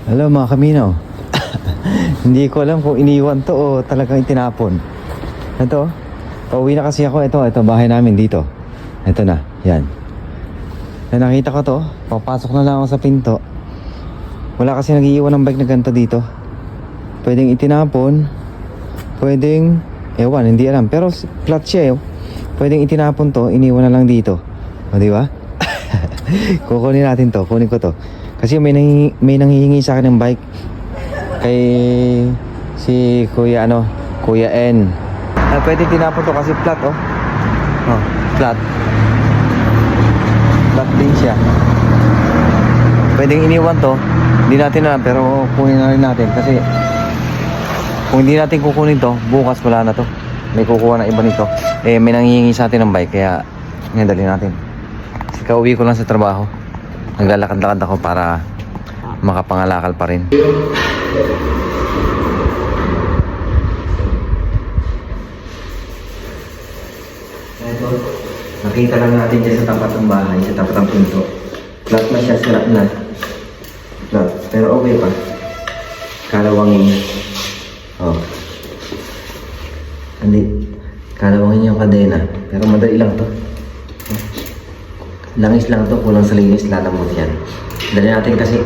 Hello mga kaminaw. Hindi ko alam kung iniwan to o talagang itinapon. Ito, pauwi na kasi ako. Ito bahay namin dito. Ito na, yan. Nakita ko to, papasok na lang ako sa pinto. Wala kasi nag-iiwan ng bike na ganito dito. Pwedeng itinapon, pwedeng, ewan, hindi alam. Pero flat siya eh. Pwedeng itinapon to, iniwan na lang dito. O diba? Kukunin natin to, kunin ko to. Kasi may nanghihingi sa akin ng bike kay si Kuya Kuya N. Pwede tinapon to kasi flat oh. Oh, flat. Flat din siya. Pwedeng iniwan to. Hindi natin alam pero kunin na rin natin kasi kung hindi natin kukunin to, bukas wala na to. May kukuha na iba nito. May nanghihingi sa atin ng bike kaya dali natin. Kasi kauwi ko lang sa trabaho. Naglalakad-lakad ako para makapangalakal pa rin. Ito, nakita lang natin dyan sa tapat ng bahay, sa tapat ng pinto. Flat na siya, sira na. Flat, pero okay pa. Kalawangin. Oh. Hindi. Kalawangin yung kadena. Pero madali lang to. Langis lang to, kulang sa linis, lalamot yan. Dali natin kasi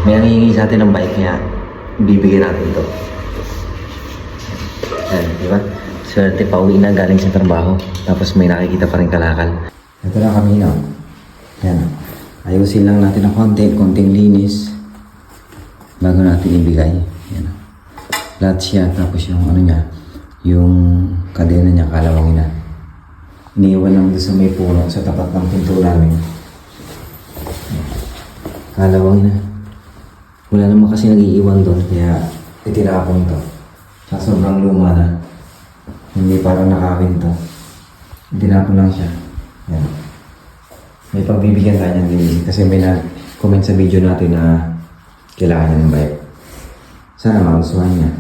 may nangihingi sa atin ng bike kaya bibigyan natin to. Yan, di ba? Swerte pa uwi na galing sa trabaho. Tapos may nakikita pa rin kalakal. Ito na kami na. Yan. Ayusin lang natin ng konting linis bago natin ibigay. Yan. Lahat siya, tapos yung niya, yung kadena niya, kalawangin na. Iniwan lang doon sa may puno sa tapat ng pinto namin. Kalawang na. Wala naman kasi nag-iiwan doon kaya itinapon to. Sa sobrang luma na. Hindi parang nakakinto. Itinapon lang siya. Yan. May pagbibigyan tayo ng linis kasi may nag-comment sa video natin na kailangan niya ng bike. Sana magustuhan niya.